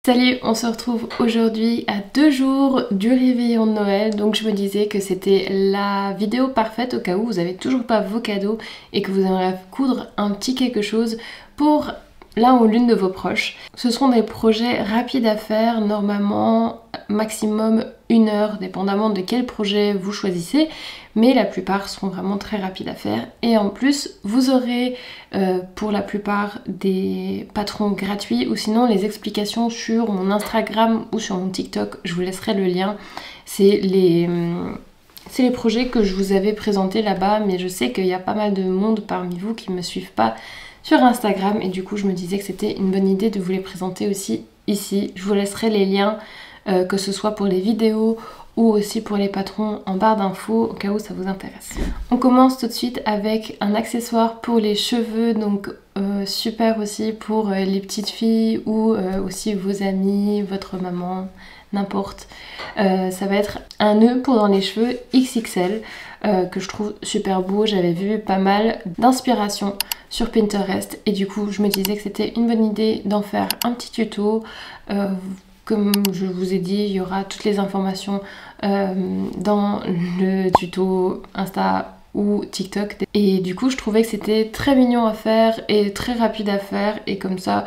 Salut, on se retrouve aujourd'hui à 2 jours du réveillon de Noël, donc je me disais que c'était la vidéo parfaite au cas où vous n'avez toujours pas vos cadeaux et que vous aimeriez coudre un petit quelque chose pour l'un ou l'une de vos proches. Ce seront des projets rapides à faire, normalement maximum 1 heure, dépendamment de quel projet vous choisissez, mais la plupart seront vraiment très rapides à faire. Et en plus, vous aurez pour la plupart des patrons gratuits ou sinon les explications sur mon Instagram ou sur mon TikTok, je vous laisserai le lien. C'est les projets que je vous avais présentés là-bas, mais je sais qu'il y a pas mal de monde parmi vous qui ne me suivent pas sur Instagram et du coup je me disais que c'était une bonne idée de vous les présenter aussi ici. Je vous laisserai les liens, que ce soit pour les vidéos ou aussi pour les patrons en barre d'infos au cas où ça vous intéresse. On commence tout de suite avec un accessoire pour les cheveux, donc super aussi pour les petites filles ou aussi vos amis, votre maman, n'importe. Ça va être un nœud pour dans les cheveux XXL que je trouve super beau. J'avais vu pas mal d'inspiration sur Pinterest et du coup je me disais que c'était une bonne idée d'en faire un petit tuto. Comme je vous ai dit, il y aura toutes les informations dans le tuto Insta ou TikTok. Et du coup, je trouvais que c'était très mignon à faire et très rapide à faire. Et comme ça,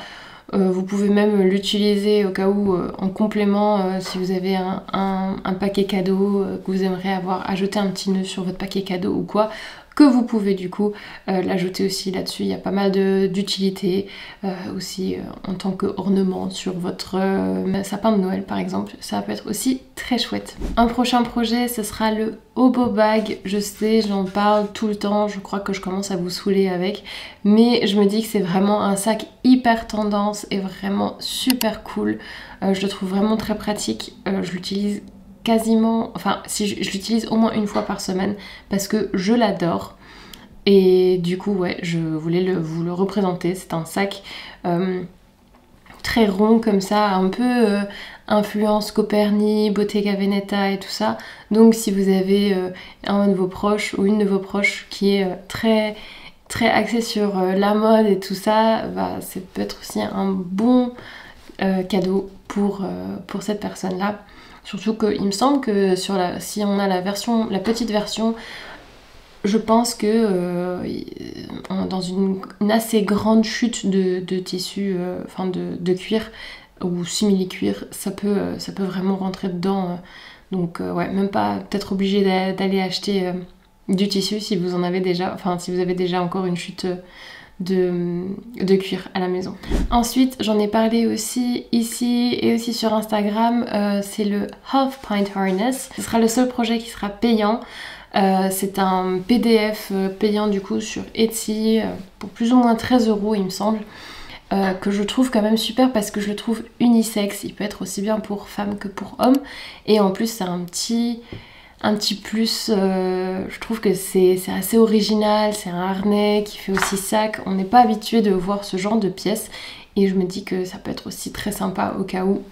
vous pouvez même l'utiliser au cas où en complément si vous avez un paquet cadeau que vous aimeriez avoir ajouté un petit nœud sur votre paquet cadeau ou quoi, que vous pouvez du coup l'ajouter aussi là-dessus. Il y a pas mal d'utilité aussi en tant qu'ornement sur votre sapin de Noël par exemple. Ça peut être aussi très chouette. Un prochain projet, ce sera le Hobo Bag. Je sais, j'en parle tout le temps, je crois que je commence à vous saouler avec, mais je me dis que c'est vraiment un sac hyper tendance et vraiment super cool. Je le trouve vraiment très pratique. Je l'utilise quasiment, enfin si je l'utilise au moins 1 fois par semaine parce que je l'adore. Et du coup ouais, je voulais vous le représenter. C'est un sac très rond comme ça, un peu influence Coperni, Bottega Veneta et tout ça. Donc si vous avez un de vos proches ou une de vos proches qui est très axé sur la mode et tout ça, bah, ça peut être aussi un bon cadeau pour cette personne là. Surtout qu'il me semble que si on a la petite version, je pense que dans une assez grande chute de tissu, enfin de cuir ou simili-cuir, ça peut vraiment rentrer dedans. Donc ouais, même pas peut-être obligé d'aller acheter du tissu si vous en avez déjà, enfin si vous avez déjà encore une chute de cuir à la maison. Ensuite, j'en ai parlé aussi ici et aussi sur Instagram, c'est le Half Pint Harness. Ce sera le seul projet qui sera payant. C'est un PDF payant du coup sur Etsy pour plus ou moins 13 € il me semble, que je trouve quand même super parce que je le trouve unisexe. Il peut être aussi bien pour femmes que pour hommes et en plus c'est un petit plus, je trouve que c'est assez original, c'est un harnais qui fait aussi sac. On n'est pas habitué de voir ce genre de pièces et je me dis que ça peut être aussi très sympa au cas où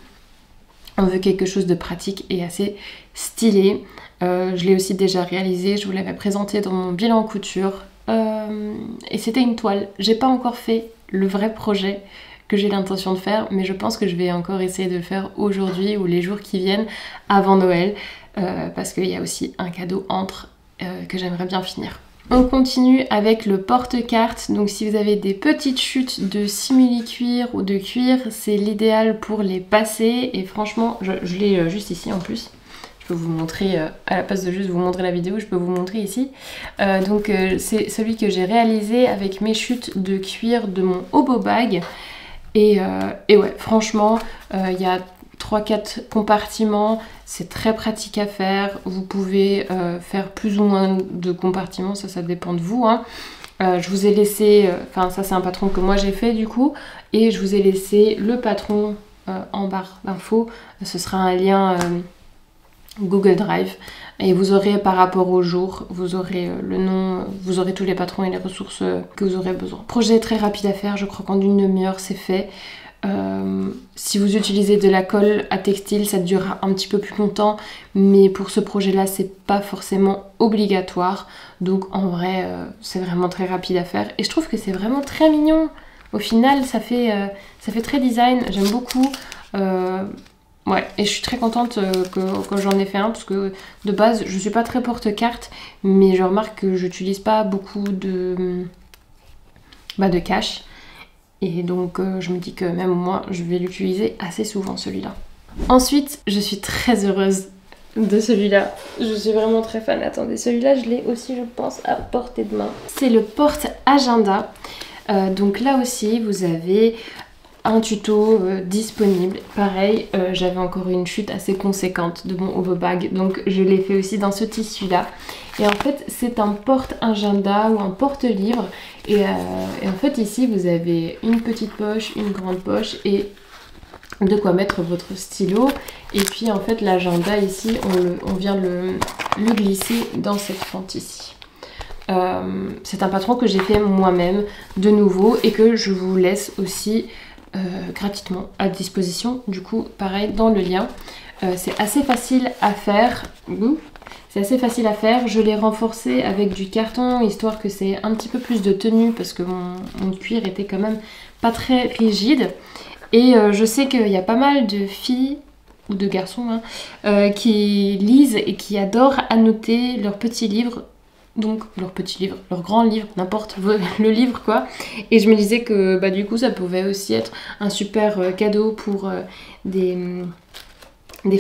on veut quelque chose de pratique et assez stylé. Je l'ai aussi déjà réalisé, je vous l'avais présenté dans mon bilan couture et c'était une toile. J'ai pas encore fait le vrai projet que j'ai l'intention de faire, mais je pense que je vais encore essayer de le faire aujourd'hui ou les jours qui viennent avant Noël. Parce qu'il y a aussi un cadeau que j'aimerais bien finir. On continue avec le porte-cartes. Donc si vous avez des petites chutes de simili-cuir ou de cuir, c'est l'idéal pour les passer. Et franchement, je l'ai juste ici en plus. Je peux vous montrer, à la place de juste vous montrer la vidéo, je peux vous montrer ici. Donc c'est celui que j'ai réalisé avec mes chutes de cuir de mon Hobo Bag. Et ouais, franchement, il y a 3-4 compartiments, c'est très pratique à faire. Vous pouvez faire plus ou moins de compartiments, ça dépend de vous, hein. Je vous ai laissé, enfin ça c'est un patron que moi j'ai fait du coup, et je vous ai laissé le patron en barre d'infos. Ce sera un lien Google Drive et vous aurez par rapport au jour, vous aurez le nom, vous aurez tous les patrons et les ressources que vous aurez besoin. Projet très rapide à faire, je crois qu'en 1 demi-heure c'est fait. Si vous utilisez de la colle à textile, ça durera un petit peu plus longtemps, mais pour ce projet là c'est pas forcément obligatoire, donc en vrai c'est vraiment très rapide à faire et je trouve que c'est vraiment très mignon. Au final ça fait très design, j'aime beaucoup. Ouais, et je suis très contente que j'en ai fait un parce que de base je suis pas très porte-carte, mais je remarque que j'utilise pas beaucoup de cash. Et donc je me dis que même moi je vais l'utiliser assez souvent celui-là. Ensuite, je suis très heureuse de celui-là. Je suis vraiment très fan. Attendez, celui-là je l'ai aussi je pense à portée de main. C'est le porte-agenda. Donc là aussi vous avez un tuto disponible. Pareil, j'avais encore une chute assez conséquente de mon overbag, donc je l'ai fait aussi dans ce tissu-là. Et en fait, c'est un porte-agenda ou un porte-livre. Et en fait, ici, vous avez une petite poche, une grande poche et de quoi mettre votre stylo. Et puis, en fait, l'agenda ici, on vient le glisser dans cette fente ici. C'est un patron que j'ai fait moi-même de nouveau et que je vous laisse aussi gratuitement à disposition, du coup pareil dans le lien. C'est assez facile à faire. Je l'ai renforcé avec du carton histoire que c'est un petit peu plus de tenue parce que mon cuir était quand même pas très rigide. Et je sais qu'il y a pas mal de filles ou de garçons qui lisent et qui adorent annoter leurs petits livres. Donc leur petit livre, leur grand livre, n'importe le livre quoi. Et je me disais que bah, du coup ça pouvait aussi être un super cadeau pour des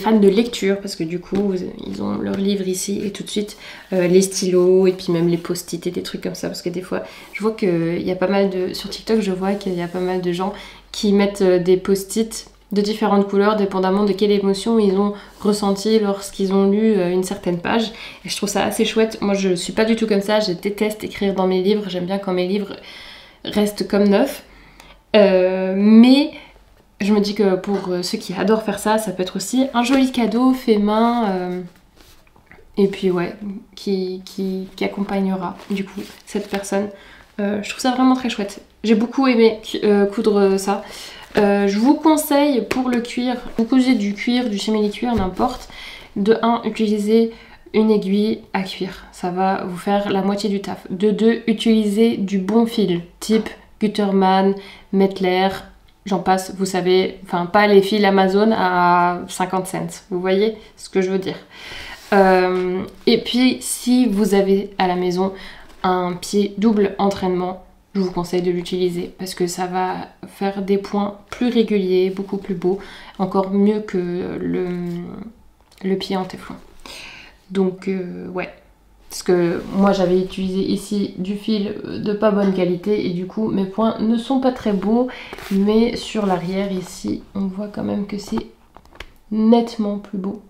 fans de lecture. Parce que du coup ils ont leur livre ici et tout de suite les stylos et puis même les post-it et des trucs comme ça. Parce que des fois je vois qu'il y a pas mal de... Sur TikTok je vois qu'il y a pas mal de gens qui mettent des post-it de différentes couleurs dépendamment de quelle émotion ils ont ressenti lorsqu'ils ont lu une certaine page. Et je trouve ça assez chouette. Moi je suis pas du tout comme ça, je déteste écrire dans mes livres, j'aime bien quand mes livres restent comme neufs. Mais je me dis que pour ceux qui adorent faire ça, ça peut être aussi un joli cadeau fait main. Et puis ouais, qui accompagnera du coup cette personne. Je trouve ça vraiment très chouette. J'ai beaucoup aimé coudre ça. Je vous conseille pour le cuir, vous cousez du cuir, du simili-cuir, n'importe. De 1, utilisez une aiguille à cuir. Ça va vous faire la moitié du taf. De 2, utilisez du bon fil, type Gutterman, Mettler, j'en passe, vous savez, enfin pas les fils Amazon à 50 cents. Vous voyez ce que je veux dire. Et puis si vous avez à la maison un pied double entraînement, je vous conseille de l'utiliser parce que ça va faire des points plus réguliers, beaucoup plus beaux, encore mieux que le pied en téflon. Donc ouais, parce que moi j'avais utilisé ici du fil de pas bonne qualité et du coup mes points ne sont pas très beaux, mais sur l'arrière ici on voit quand même que c'est nettement plus beau.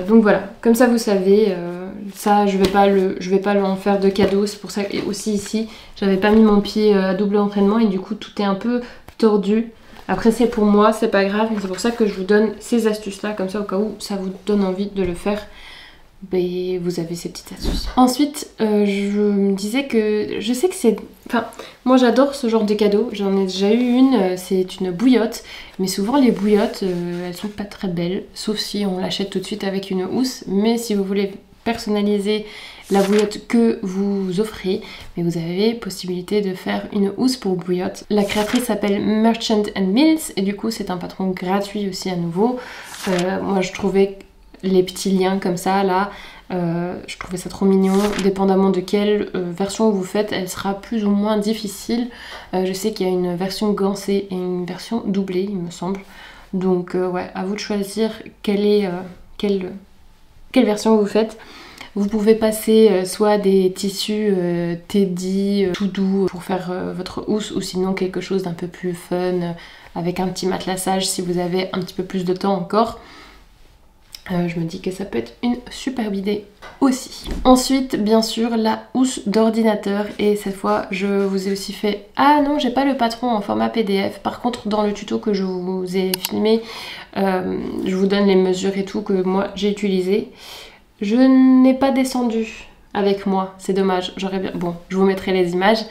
Donc voilà, comme ça vous savez, ça je vais pas en faire de cadeau, c'est pour ça que aussi ici j'avais pas mis mon pied à double entraînement et du coup tout est un peu tordu. Après c'est pour moi, c'est pas grave, mais c'est pour ça que je vous donne ces astuces là, comme ça au cas où ça vous donne envie de le faire, ben, vous avez ces petites astuces. Ensuite je me disais que je sais que c'est... Enfin moi j'adore ce genre de cadeau, j'en ai déjà eu une, c'est une bouillotte. Mais souvent les bouillottes elles sont pas très belles, sauf si on l'achète tout de suite avec une housse. Mais si vous voulez personnaliser la bouillotte que vous offrez, mais vous avez possibilité de faire une housse pour bouillotte. La créatrice s'appelle Merchant & Mills et du coup c'est un patron gratuit aussi à nouveau. Moi je trouvais les petits liens comme ça là, je trouvais ça trop mignon. Dépendamment de quelle version vous faites, elle sera plus ou moins difficile. Je sais qu'il y a une version gancée et une version doublée il me semble. Donc ouais, à vous de choisir quelle version vous faites. Vous pouvez passer soit des tissus Teddy tout doux pour faire votre housse, ou sinon quelque chose d'un peu plus fun avec un petit matelassage si vous avez un petit peu plus de temps encore. Je me dis que ça peut être une superbe idée aussi. Ensuite, bien sûr, la housse d'ordinateur. Et cette fois, je vous ai aussi fait... Ah non, j'ai pas le patron en format PDF. Par contre, dans le tuto que je vous ai filmé, je vous donne les mesures et tout que moi j'ai utilisé. Je n'ai pas descendu avec moi, c'est dommage. J'aurais bien... Bon, je vous mettrai les images.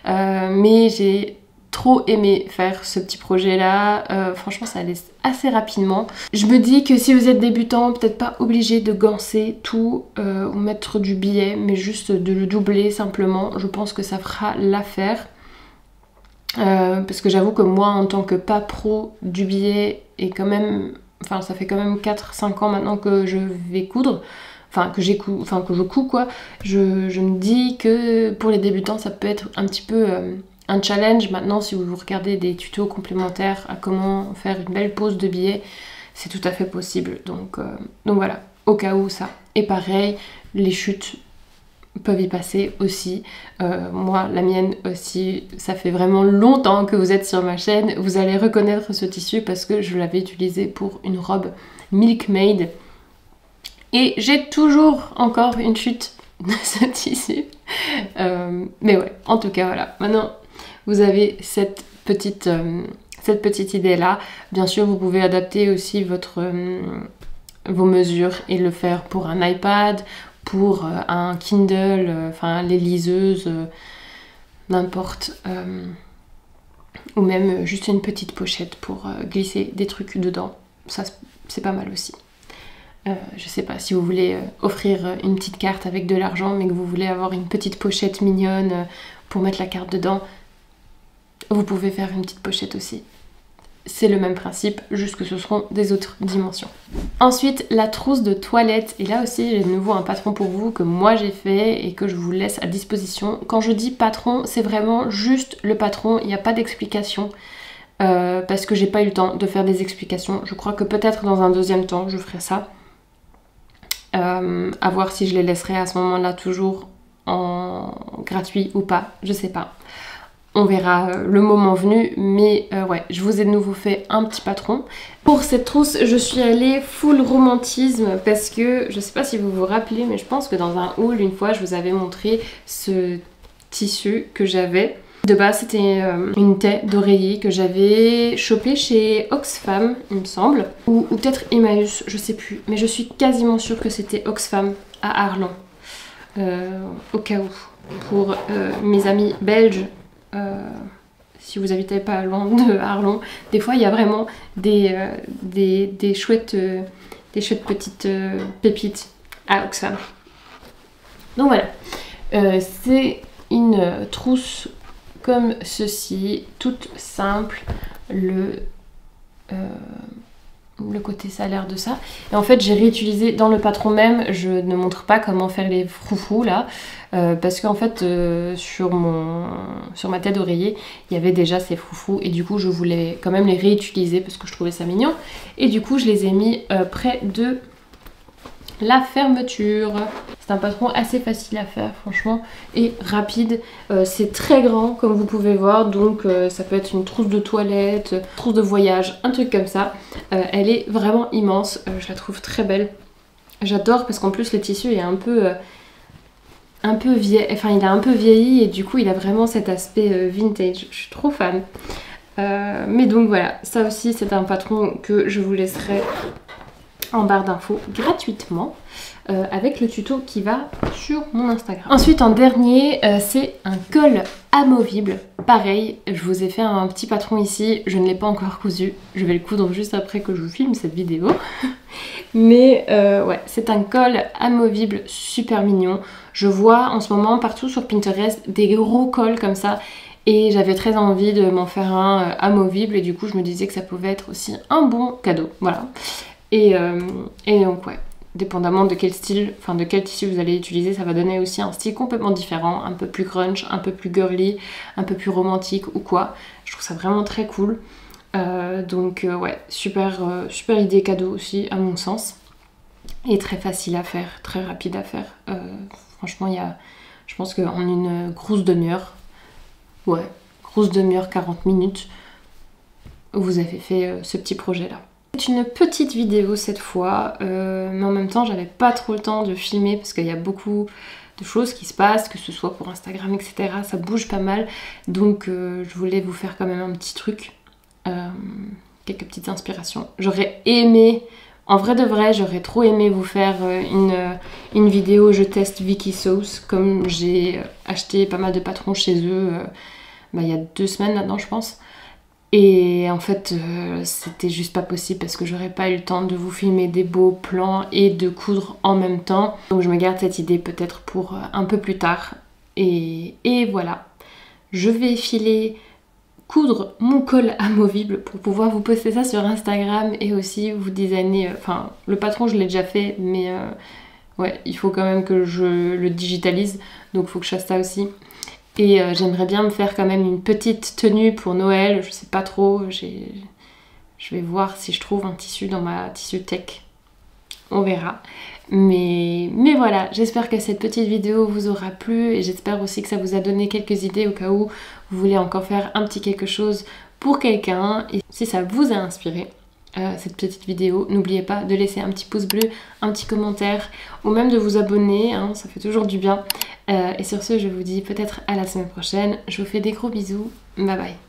Mais j'ai trop aimé faire ce petit projet là, franchement ça allait assez rapidement. Je me dis que si vous êtes débutant, peut-être pas obligé de gancer tout ou mettre du billet, mais juste de le doubler simplement, je pense que ça fera l'affaire. Parce que j'avoue que moi en tant que pas pro du billet et quand même, enfin ça fait quand même 4-5 ans maintenant que je vais coudre, enfin que je couds quoi, je me dis que pour les débutants ça peut être un petit peu un challenge. Maintenant si vous regardez des tutos complémentaires à comment faire une belle pose de billet, c'est tout à fait possible, donc voilà, au cas où ça. Et pareil, les chutes peuvent y passer aussi. Moi, la mienne aussi, ça fait vraiment longtemps que vous êtes sur ma chaîne. Vous allez reconnaître ce tissu parce que je l'avais utilisé pour une robe Milkmaid. Et j'ai toujours encore une chute de ce tissu. Mais ouais, en tout cas, voilà. Maintenant, vous avez cette petite idée-là. Bien sûr, vous pouvez adapter aussi vos mesures et le faire pour un iPad, pour un Kindle, enfin les liseuses, n'importe, ou même juste une petite pochette pour glisser des trucs dedans. Ça c'est pas mal aussi. Je sais pas si vous voulez offrir une petite carte avec de l'argent mais que vous voulez avoir une petite pochette mignonne pour mettre la carte dedans, vous pouvez faire une petite pochette aussi. C'est le même principe, juste que ce seront des autres dimensions. Ensuite, la trousse de toilette. Et là aussi, j'ai de nouveau un patron pour vous que moi j'ai fait et que je vous laisse à disposition. Quand je dis patron, c'est vraiment juste le patron, il n'y a pas d'explication. Parce que j'ai pas eu le temps de faire des explications. Je crois que peut-être dans un deuxième temps, je ferai ça. À voir si je les laisserai à ce moment-là toujours en gratuit ou pas, je sais pas. On verra le moment venu, mais ouais, je vous ai de nouveau fait un petit patron. Pour cette trousse, je suis allée full romantisme parce que, je sais pas si vous vous rappelez, mais je pense que dans un haul, une fois, je vous avais montré ce tissu que j'avais. De base, c'était une taie d'oreiller que j'avais chopée chez Oxfam, il me semble, ou peut-être Emmaüs, je sais plus, mais je suis quasiment sûre que c'était Oxfam à Arlon, au cas où, pour mes amis belges. Si vous habitez pas loin de Arlon, des fois il y a vraiment des chouettes petites pépites à Oxfam. Donc voilà, c'est une trousse comme ceci, toute simple, le côté salaire de ça. Et en fait j'ai réutilisé dans le patron même, je ne montre pas comment faire les froufrous là, parce qu'en fait sur ma tête d'oreiller il y avait déjà ces froufrous et du coup je voulais quand même les réutiliser parce que je trouvais ça mignon. Et du coup je les ai mis près de la fermeture. C'est un patron assez facile à faire franchement et rapide. C'est très grand comme vous pouvez voir, donc ça peut être une trousse de toilette, trousse de voyage, un truc comme ça. Elle est vraiment immense, je la trouve très belle. J'adore parce qu'en plus le tissu est un peu vieilli, enfin il a un peu vieilli et du coup il a vraiment cet aspect vintage. Je suis trop fan. Mais donc voilà, ça aussi c'est un patron que je vous laisserai en barre d'infos gratuitement avec le tuto qui va sur mon Instagram. Ensuite en dernier c'est un col amovible. Pareil, je vous ai fait un petit patron ici, je ne l'ai pas encore cousu, je vais le coudre juste après que je vous filme cette vidéo. Mais ouais, c'est un col amovible super mignon. Je vois en ce moment partout sur Pinterest des gros cols comme ça et j'avais très envie de m'en faire un amovible et du coup je me disais que ça pouvait être aussi un bon cadeau, voilà. Et donc ouais, dépendamment de quel style, enfin de quel tissu vous allez utiliser, ça va donner aussi un style complètement différent, un peu plus grunge, un peu plus girly, un peu plus romantique ou quoi. Je trouve ça vraiment très cool. Donc ouais, super idée cadeau aussi à mon sens. Et très facile à faire, très rapide à faire. Franchement, je pense qu'en une grosse demi-heure, ouais, grosse demi-heure, 40 minutes, vous avez fait ce petit projet là. C'est une petite vidéo cette fois, mais en même temps j'avais pas trop le temps de filmer parce qu'il y a beaucoup de choses qui se passent, que ce soit pour Instagram, etc. Ça bouge pas mal, donc je voulais vous faire quand même un petit truc, quelques petites inspirations. J'aurais aimé, en vrai de vrai, j'aurais trop aimé vous faire une vidéo je teste Vicky Sauce, comme j'ai acheté pas mal de patrons chez eux il y a 2 semaines maintenant je pense. Et en fait c'était juste pas possible parce que j'aurais pas eu le temps de vous filmer des beaux plans et de coudre en même temps. Donc je me garde cette idée peut-être pour un peu plus tard. Et voilà. Je vais filer coudre mon col amovible pour pouvoir vous poster ça sur Instagram et aussi vous designer, enfin le patron je l'ai déjà fait mais ouais il faut quand même que je le digitalise, donc il faut que je fasse ça aussi. Et j'aimerais bien me faire quand même une petite tenue pour Noël, je sais pas trop, je vais voir si je trouve un tissu dans ma tissu tech, on verra. Mais voilà, j'espère que cette petite vidéo vous aura plu et j'espère aussi que ça vous a donné quelques idées au cas où vous voulez encore faire un petit quelque chose pour quelqu'un. Et si ça vous a inspiré, cette petite vidéo, n'oubliez pas de laisser un petit pouce bleu, un petit commentaire ou même de vous abonner, hein, ça fait toujours du bien. Et sur ce, je vous dis peut-être à la semaine prochaine. Je vous fais des gros bisous, bye bye.